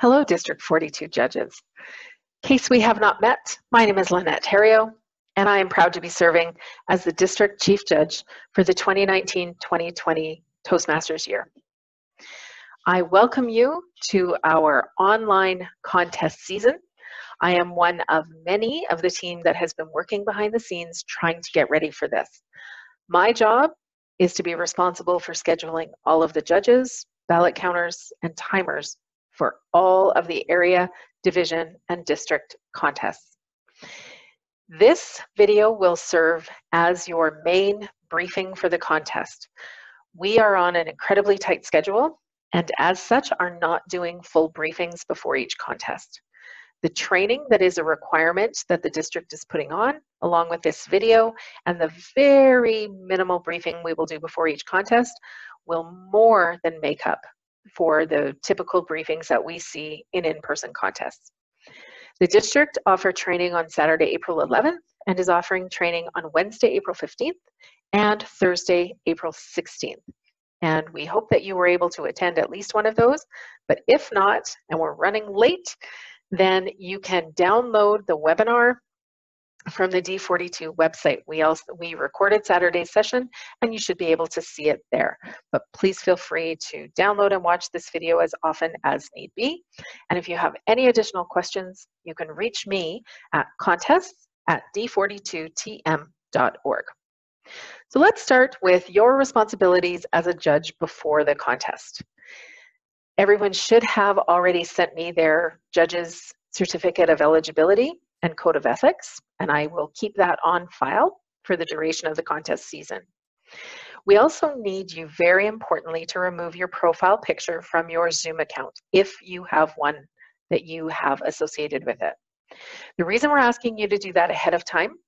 Hello, District 42 judges. In case we have not met, my name is Lynette Theriault, and I am proud to be serving as the District Chief Judge for the 2019-2020 Toastmasters year. I welcome you to our online contest season. I am one of many of the team that has been working behind the scenes trying to get ready for this. My job is to be responsible for scheduling all of the judges, ballot counters, and timers for all of the area, division, and district contests. This video will serve as your main briefing for the contest. We are on an incredibly tight schedule, and as such are not doing full briefings before each contest. The training that is a requirement that the district is putting on, along with this video, and the very minimal briefing we will do before each contest, will more than make up for the typical briefings that we see in in-person contests. The district offered training on Saturday, April 11th, and is offering training on Wednesday, April 15th, and Thursday, April 16th. And we hope that you were able to attend at least one of those, but if not, and we're running late, then you can download the webinar from the D42 website. We recorded Saturday's session, and you should be able to see it there. But please feel free to download and watch this video as often as need be. And if you have any additional questions, you can reach me at contests@d42tm.org. So let's start with your responsibilities as a judge before the contest. Everyone should have already sent me their judge's certificate of eligibility and code of ethics, and I will keep that on file for the duration of the contest season. We also need you, very importantly, to remove your profile picture from your Zoom account if you have one that you have associated with it. The reason we're asking you to do that ahead of time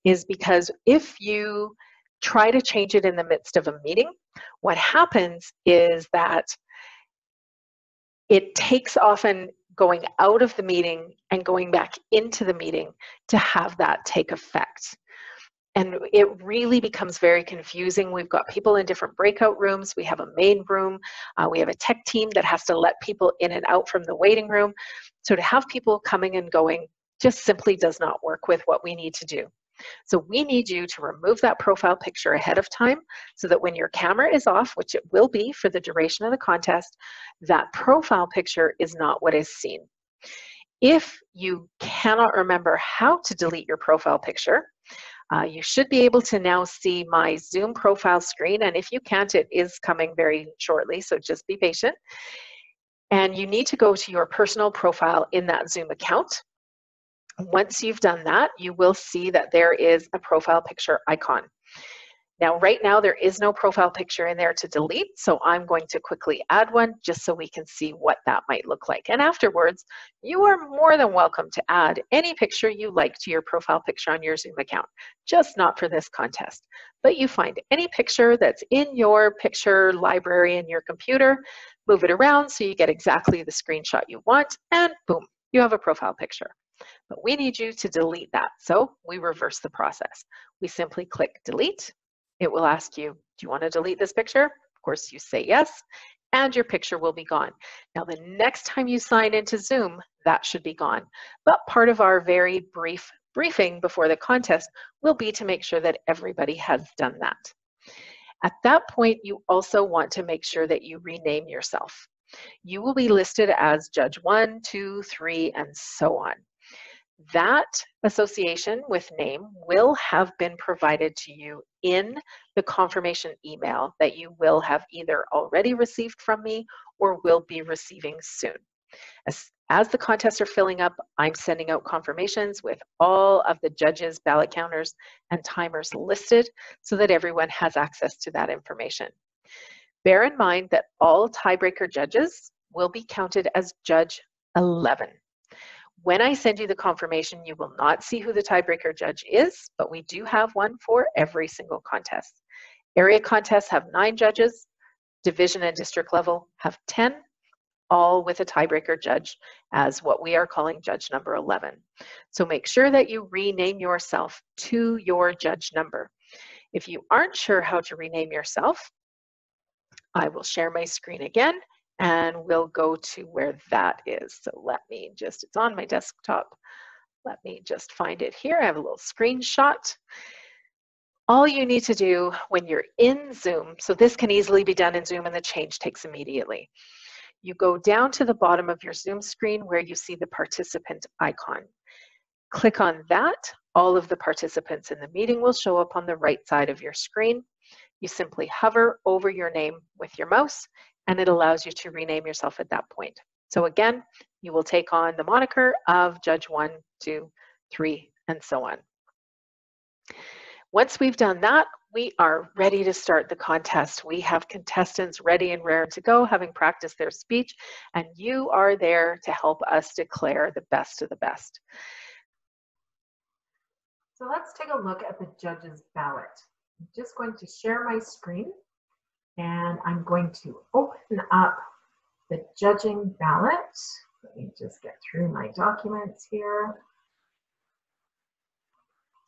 is because if you try to change it in the midst of a meeting, what happens is that it takes often going out of the meeting and going back into the meeting to have that take effect. And it really becomes very confusing. We've got people in different breakout rooms. We have a main room. We have a tech team that has to let people in and out from the waiting room. So to have people coming and going just simply does not work with what we need to do. So we need you to remove that profile picture ahead of time so that when your camera is off, which it will be for the duration of the contest, that profile picture is not what is seen. If you cannot remember how to delete your profile picture, you should be able to now see my Zoom profile screen, and if you can't, it is coming very shortly, so just be patient. And you need to go to your personal profile in that Zoom account. Once you've done that, you will see that there is a profile picture icon. Now, right now, there is no profile picture in there to delete, so I'm going to quickly add one just so we can see what that might look like. And afterwards, you are more than welcome to add any picture you like to your profile picture on your Zoom account, just not for this contest. But you find any picture that's in your picture library in your computer, move it around so you get exactly the screenshot you want, and boom, you have a profile picture. But we need you to delete that. So we reverse the process. We simply click delete. It will ask you, do you want to delete this picture? Of course, you say yes, and your picture will be gone. Now, the next time you sign into Zoom, that should be gone. But part of our very brief briefing before the contest will be to make sure that everybody has done that. At that point, you also want to make sure that you rename yourself. You will be listed as Judge 1, 2, 3, and so on. That association with name will have been provided to you in the confirmation email that you will have either already received from me or will be receiving soon. As the contests are filling up, I'm sending out confirmations with all of the judges, ballot counters, and timers listed so that everyone has access to that information. Bear in mind that all tiebreaker judges will be counted as Judge 11. When I send you the confirmation, you will not see who the tiebreaker judge is, but we do have one for every single contest. Area contests have 9 judges, division and district level have 10, all with a tiebreaker judge as what we are calling judge number 11. So make sure that you rename yourself to your judge number. If you aren't sure how to rename yourself, I will share my screen again and we'll go to where that is. So let me just, it's on my desktop. Let me just find it here. I have a little screenshot. All you need to do when you're in Zoom, so this can easily be done in Zoom and the change takes immediately. You go down to the bottom of your Zoom screen where you see the participant icon. Click on that. All of the participants in the meeting will show up on the right side of your screen. You simply hover over your name with your mouse and it allows you to rename yourself at that point. So again, you will take on the moniker of Judge 1, 2, 3, and so on. Once we've done that, we are ready to start the contest. We have contestants ready and raring to go, having practiced their speech, and you are there to help us declare the best of the best. So let's take a look at the judge's ballot. I'm just going to share my screen, and I'm going to open up the judging ballot. Let me just get through my documents here,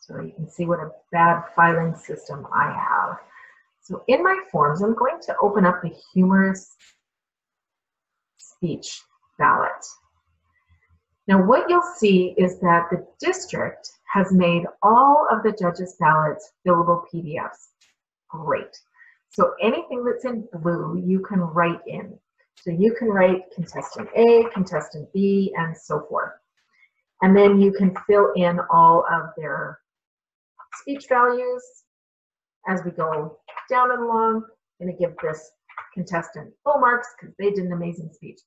so you can see what a bad filing system I have. So in my forms, I'm going to open up the humorous speech ballot. Now what you'll see is that the district has made all of the judges' ballots fillable PDFs. Great. So anything that's in blue, you can write in. So you can write contestant A, contestant B, and so forth. And then you can fill in all of their speech values as we go down and along. I'm going to give this contestant full marks because they did an amazing speech.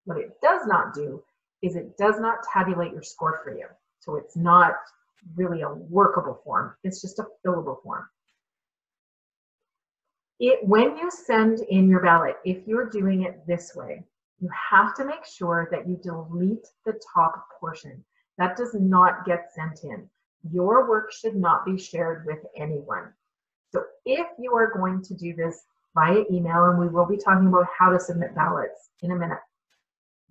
What it does not do is it does not tabulate your score for you. So it's not really a workable form. It's just a fillable form. When you send in your ballot, if you're doing it this way, you have to make sure that you delete the top portion. That does not get sent in. Your work should not be shared with anyone. So if you are going to do this via email, and we will be talking about how to submit ballots in a minute,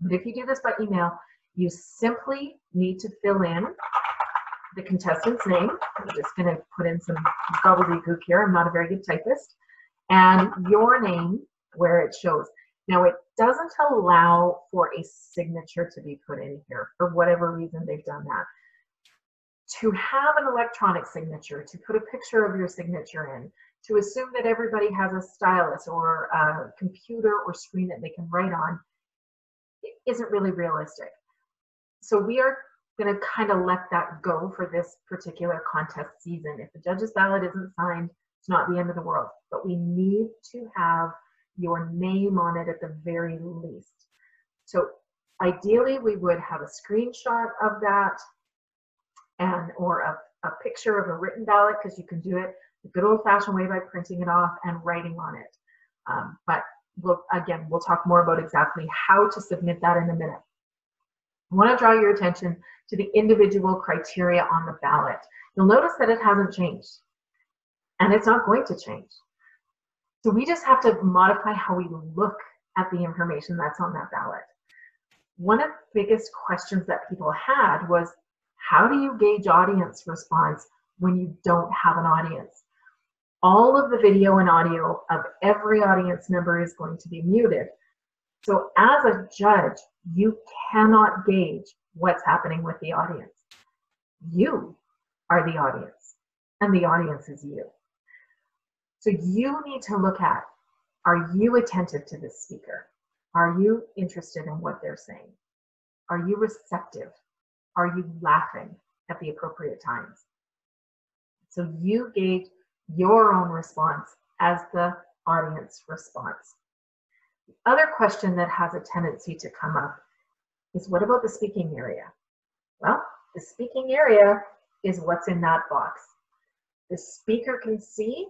but if you do this by email, you simply need to fill in the contestant's name. I'm just going to put in some gobbledygook here. I'm not a very good typist. And your name where it shows. Now it doesn't allow for a signature to be put in here for whatever reason they've done that. To have an electronic signature, to put a picture of your signature in, to assume that everybody has a stylus or a computer or screen that they can write on, it isn't really realistic. So we are going to kind of let that go for this particular contest season. If the judge's ballot isn't signed, it's not the end of the world, but we need to have your name on it at the very least. So ideally we would have a screenshot of that or a picture of a written ballot, because you can do it the good old-fashioned way by printing it off and writing on it. But we'll talk more about exactly how to submit that in a minute. I want to draw your attention to the individual criteria on the ballot. You'll notice that it hasn't changed, and it's not going to change. So we just have to modify how we look at the information that's on that ballot. One of the biggest questions that people had was, how do you gauge audience response when you don't have an audience? All of the video and audio of every audience member is going to be muted. So as a judge, you cannot gauge what's happening with the audience. You are the audience, and the audience is you. So you need to look at, are you attentive to this speaker? Are you interested in what they're saying? Are you receptive? Are you laughing at the appropriate times? So you gauge your own response as the audience response. The other question that has a tendency to come up is, what about the speaking area? Well, the speaking area is what's in that box. The speaker can see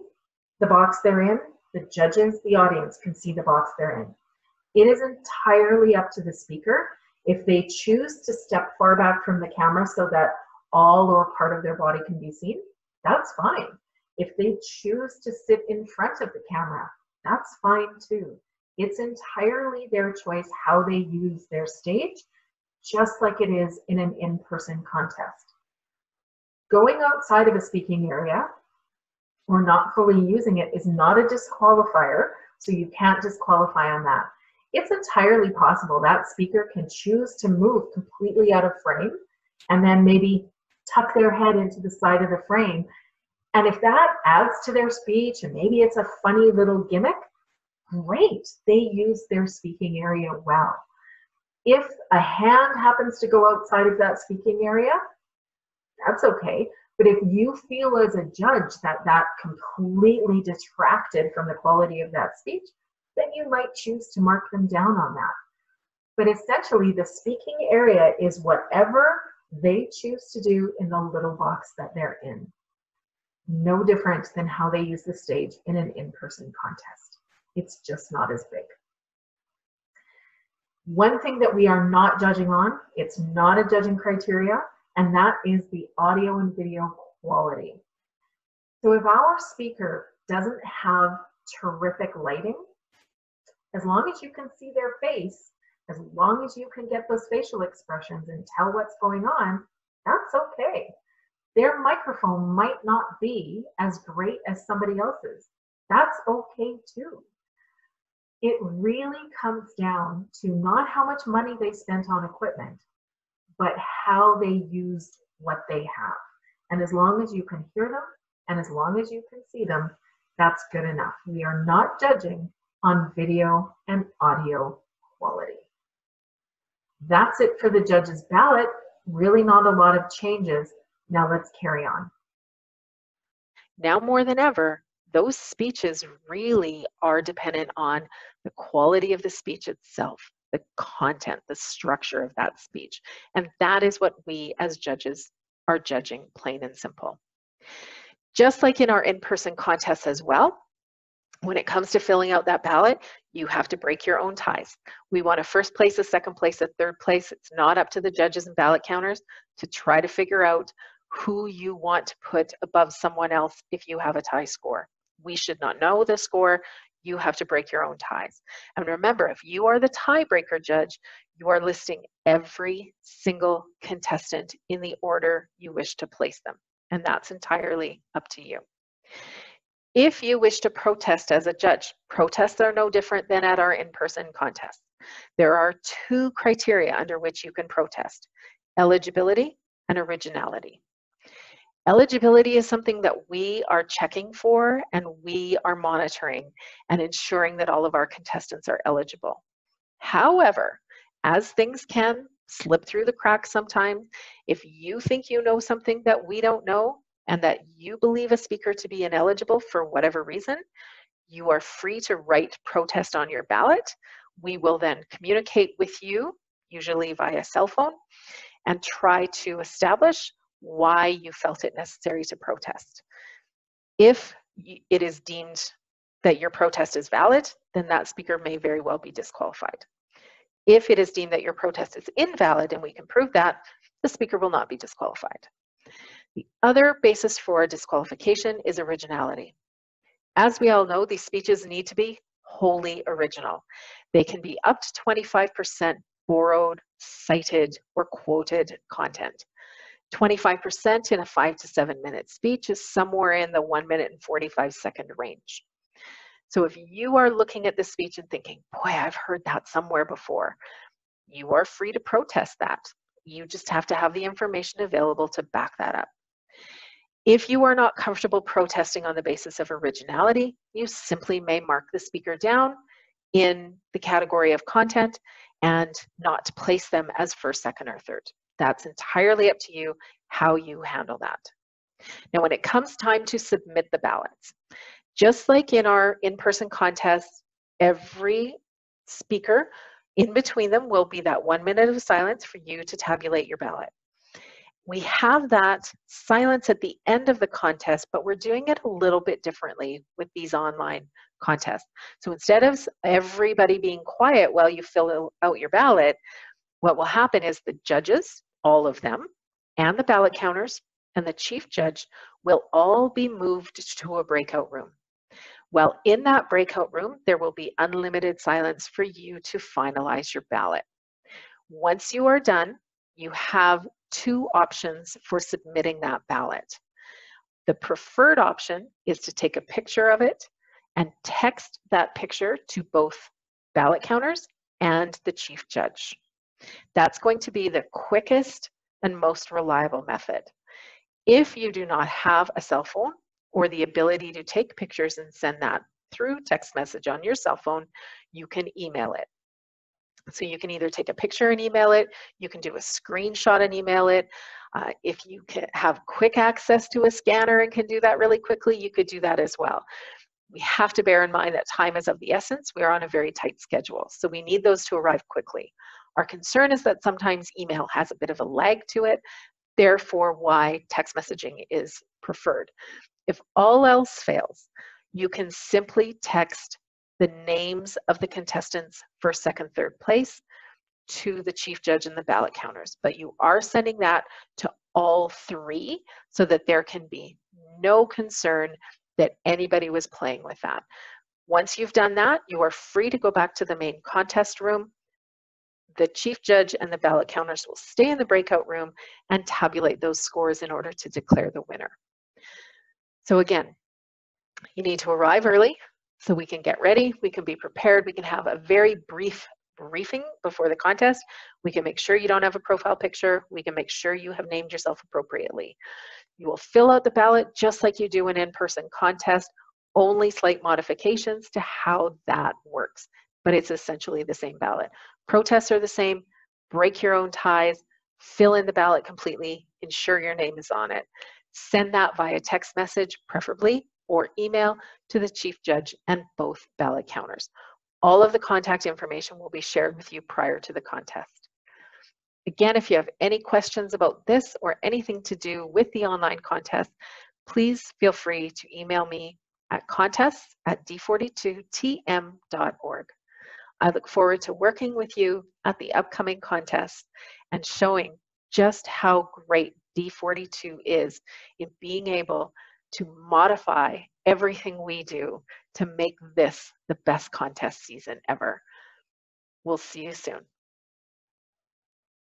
the box they're in. The judges, the audience, can see the box they're in. It is entirely up to the speaker. If they choose to step far back from the camera so that all or part of their body can be seen, that's fine. If they choose to sit in front of the camera, that's fine too. It's entirely their choice how they use their stage, just like it is in an in-person contest. Going outside of a speaking area or not fully using it is not a disqualifier, so you can't disqualify on that. it's entirely possible that speaker can choose to move completely out of frame and then maybe tuck their head into the side of the frame. And if that adds to their speech and maybe it's a funny little gimmick, great, they use their speaking area well. If a hand happens to go outside of that speaking area, that's okay. But if you feel as a judge that that completely detracted from the quality of that speech, then you might choose to mark them down on that. But essentially, the speaking area is whatever they choose to do in the little box that they're in. No different than how they use the stage in an in-person contest. It's just not as big. One thing that we are not judging on, it's not a judging criteria, and that is the audio and video quality. So if our speaker doesn't have terrific lighting, as long as you can see their face, as long as you can get those facial expressions and tell what's going on, that's okay. Their microphone might not be as great as somebody else's. That's okay too. It really comes down to not how much money they spent on equipment, but how they used what they have. And as long as you can hear them and as long as you can see them, that's good enough. We are not judging on video and audio quality. That's it for the judge's ballot. Really not a lot of changes. Now let's carry on. Now more than ever, those speeches really are dependent on the quality of the speech itself, the content, the structure of that speech. And that is what we as judges are judging, plain and simple. Just like in our in-person contests as well, when it comes to filling out that ballot, you have to break your own ties. We want a first place, a second place, a third place. It's not up to the judges and ballot counters to try to figure out who you want to put above someone else if you have a tie score. We should not know the score. You have to break your own ties. And remember, if you are the tiebreaker judge, you are listing every single contestant in the order you wish to place them. And that's entirely up to you. If you wish to protest as a judge, protests are no different than at our in-person contests. There are two criteria under which you can protest: eligibility and originality. Eligibility is something that we are checking for and we are monitoring and ensuring that all of our contestants are eligible. However, as things can slip through the cracks sometimes, if you think you know something that we don't know and that you believe a speaker to be ineligible for whatever reason, you are free to write protest on your ballot. We will then communicate with you, usually via cell phone, and try to establish why you felt it necessary to protest. If it is deemed that your protest is valid, then that speaker may very well be disqualified. If it is deemed that your protest is invalid and we can prove that, the speaker will not be disqualified. The other basis for disqualification is originality. As we all know, these speeches need to be wholly original. They can be up to 25% borrowed, cited, or quoted content. 25% in a 5 to 7 minute speech is somewhere in the 1 minute and 45-second range. So if you are looking at this speech and thinking, boy, I've heard that somewhere before, you are free to protest that. You just have to have the information available to back that up. If you are not comfortable protesting on the basis of originality, you simply may mark the speaker down in the category of content and not place them as first, second, or third. That's entirely up to you how you handle that. Now, when it comes time to submit the ballots, just like in our in-person contests, every speaker, in between them will be that 1 minute of silence for you to tabulate your ballot. We have that silence at the end of the contest, but we're doing it a little bit differently with these online contests. So instead of everybody being quiet while you fill out your ballot, what will happen is the judges, all of them, and the ballot counters and the chief judge will all be moved to a breakout room. Well, in that breakout room, there will be unlimited silence for you to finalize your ballot. Once you are done, you have two options for submitting that ballot. The preferred option is to take a picture of it and text that picture to both ballot counters and the chief judge. That's going to be the quickest and most reliable method. If you do not have a cell phone or the ability to take pictures and send that through text message on your cell phone, you can email it. So you can either take a picture and email it, you can do a screenshot and email it. If you can have quick access to a scanner and can do that really quickly, you could do that as well. We have to bear in mind that time is of the essence. We are on a very tight schedule, so we need those to arrive quickly. Our concern is that sometimes email has a bit of a lag to it, therefore why text messaging is preferred. If all else fails, you can simply text the names of the contestants first, second, third place to the chief judge and the ballot counters, but you are sending that to all three so that there can be no concern that anybody was playing with that. Once you've done that, you are free to go back to the main contest room. The chief judge and the ballot counters will stay in the breakout room and tabulate those scores in order to declare the winner. So again, you need to arrive early so we can get ready, we can be prepared, we can have a very brief briefing before the contest. We can make sure you don't have a profile picture, we can make sure you have named yourself appropriately. You will fill out the ballot just like you do an in-person contest, only slight modifications to how that works, but it's essentially the same ballot. Protests are the same, break your own ties, fill in the ballot completely, ensure your name is on it. Send that via text message, preferably, or email to the chief judge and both ballot counters. All of the contact information will be shared with you prior to the contest. Again, if you have any questions about this or anything to do with the online contest, please feel free to email me at contests@d42tm.org. I look forward to working with you at the upcoming contest and showing just how great D42 is in being able to modify everything we do to make this the best contest season ever. We'll see you soon.